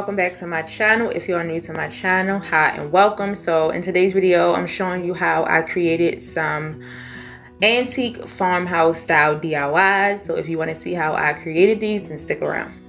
welcome back to my channel. If you are new to my channel, hi and welcome. So in today's video, I'm showing you how I created some antique farmhouse style DIYs. So if you want to see how I created these, then stick around.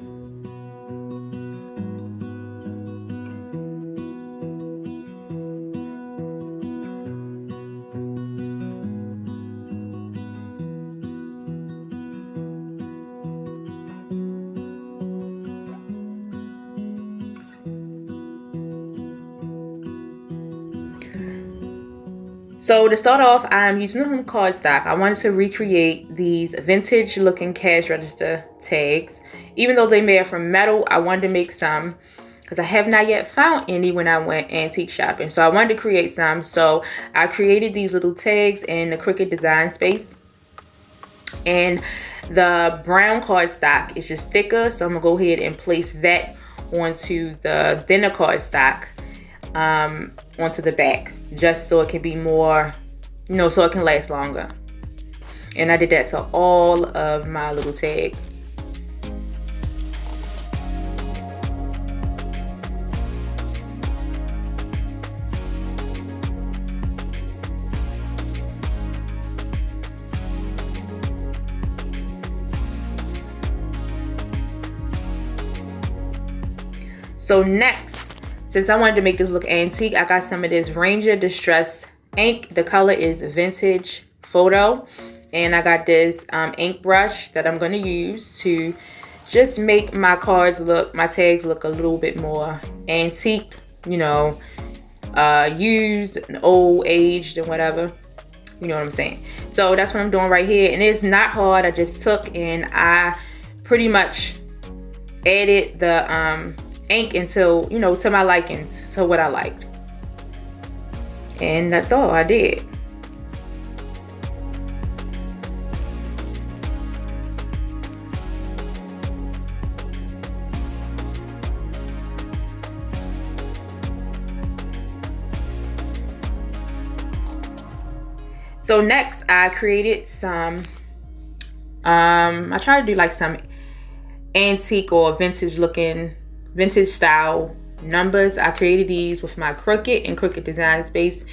So to start off, I'm using some cardstock. I wanted to recreate these vintage looking cash register tags. Even though they made from metal, I wanted to make some because I have not yet found any when I went antique shopping. So I wanted to create some. So I created these little tags in the Cricut design space. And the brown cardstock is just thicker. So I'm gonna go ahead and place that onto the thinner cardstock. Onto the back, just so it can be more, so it can last longer. And I did that to all of my little tags. So next, since I wanted to make this look antique, I got some of this Ranger Distress ink. The color is Vintage Photo. And I got this ink brush that I'm going to use to just make my cards look, my tags look a little bit more antique, used, and old, aged, and whatever. You know what I'm saying? So that's what I'm doing right here. And it's not hard. I just took and I pretty much added the ink until, to my likings, to what I liked. And that's all I did. So next I created some, I tried to do like some antique or vintage style numbers. I created these with my Cricut and Cricut design space,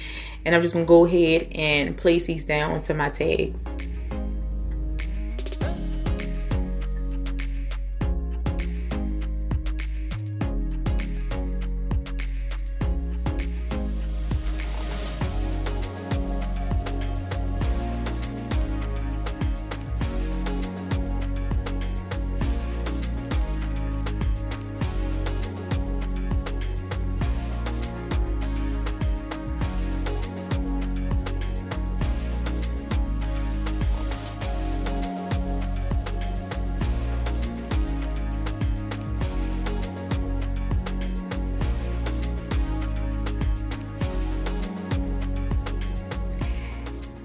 and I'm just gonna go ahead and place these down onto my tags.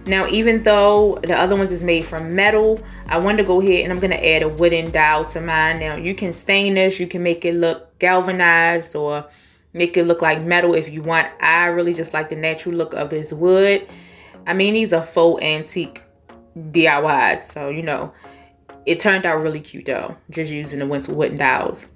Now, even though the other ones is made from metal, I wanted to go ahead and I'm going to add a wooden dowel to mine. Now, you can stain this. You can make it look galvanized or make it look like metal if you want. I really just like the natural look of this wood. I mean, these are faux antique DIYs. So, it turned out really cute though, just using the wooden dowels.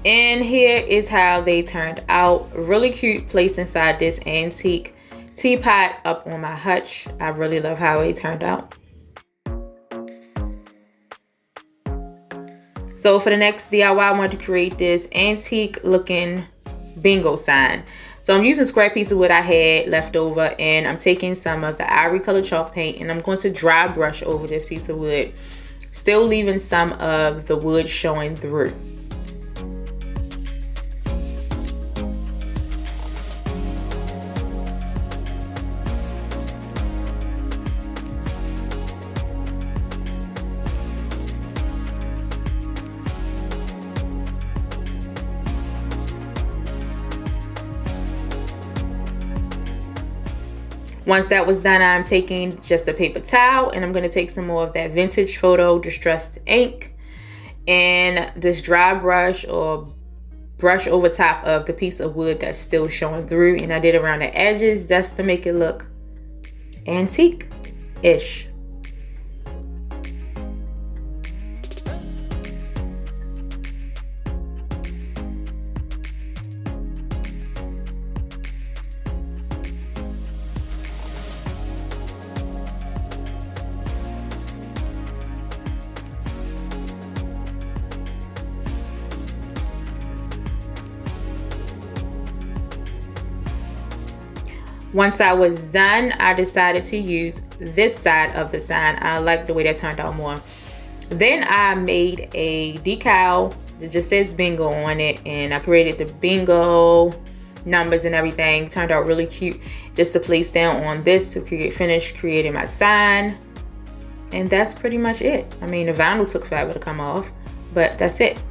And here is how they turned out. Really cute, placed inside this antique teapot up on my hutch. I really love how it turned out. So for the next DIY, I wanted to create this antique looking bingo sign. So I'm using scrap piece of wood I had left over, and I'm taking some of the ivory color chalk paint and I'm going to dry brush over this piece of wood, still leaving some of the wood showing through. Once that was done, I'm taking just a paper towel and I'm going to take some more of that vintage photo distressed ink and this dry brush or brush over top of the piece of wood that's still showing through, and I did around the edges just to make it look antique-ish. Once I was done, I decided to use this side of the sign. I like the way that turned out more. Then I made a decal that just says bingo on it, and I created the bingo numbers and everything. Turned out really cute just to place down on this to finish creating my sign. And that's pretty much it. I mean, the vinyl took forever to come off, but that's it.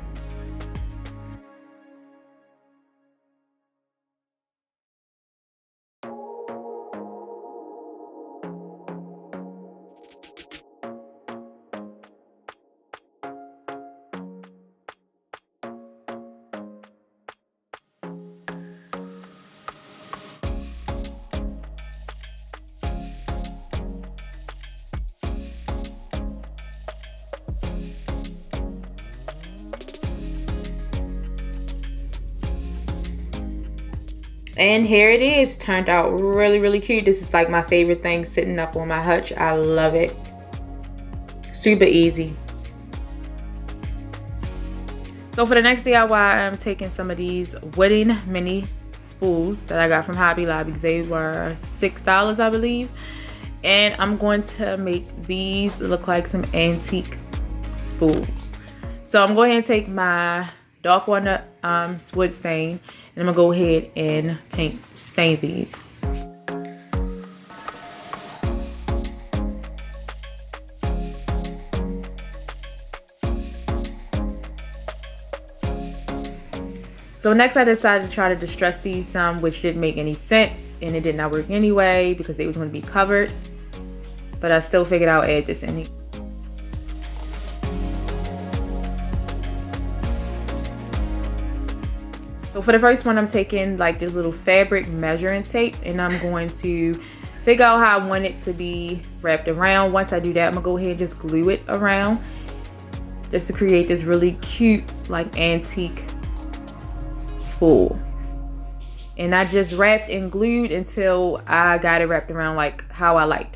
And here it is, turned out really, really cute. This is like my favorite thing sitting up on my hutch. I love it. Super easy. So for the next DIY, I'm taking some of these wooden mini spools that I got from Hobby Lobby. They were $6, I believe. And I'm going to make these look like some antique spools. So I'm going to take my dark walnut wood stain, and I'm gonna go ahead and stain these. So next I decided to try to distress these some, which didn't make any sense, and it did not work anyway because they was going to be covered. But I still figured I'll add this in here. So for the first one, I'm taking like this little fabric measuring tape, and I'm going to figure out how I want it to be wrapped around. Once I do that, I'm gonna go ahead and just glue it around just to create this really cute like antique spool. And I just wrapped and glued until I got it wrapped around like how I liked.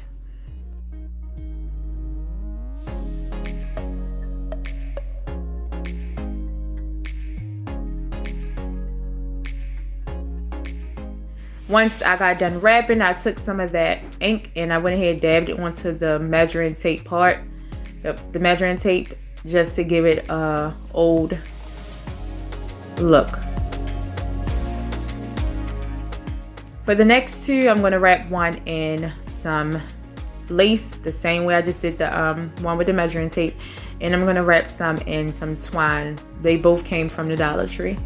Once I got done wrapping, I took some of that ink and I went ahead and dabbed it onto the measuring tape part, the measuring tape, just to give it a old look. For the next two, I'm going to wrap one in some lace, the same way I just did the one with the measuring tape, and I'm going to wrap some in some twine. They both came from the Dollar Tree.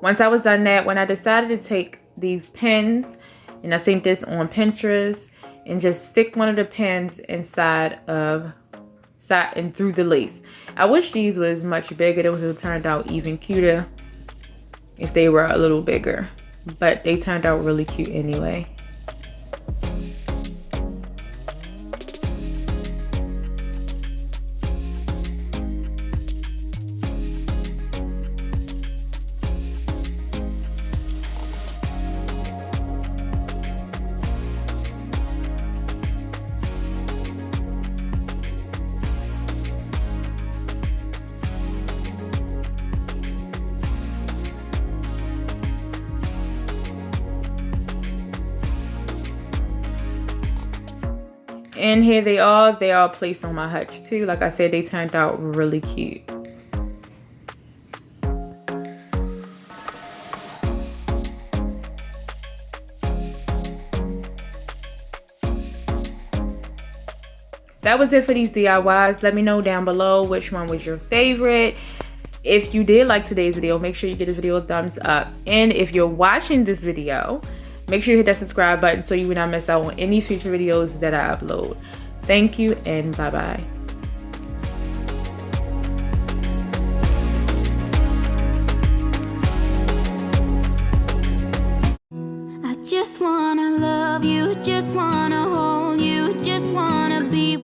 Once I was done that, when I decided to take these pins, and I seen this on Pinterest, and just stick one of the pins inside and through the lace. I wish these was much bigger. It would have turned out even cuter if they were a little bigger, but they turned out really cute anyway. And here they are. They are placed on my hutch too. Like I said, they turned out really cute. That was it for these DIYs. Let me know down below which one was your favorite. If you did like today's video, make sure you give this video a thumbs up. And if you're watching this video, make sure you hit that subscribe button so you will not miss out on any future videos that I upload. Thank you and bye-bye. I just wanna love you.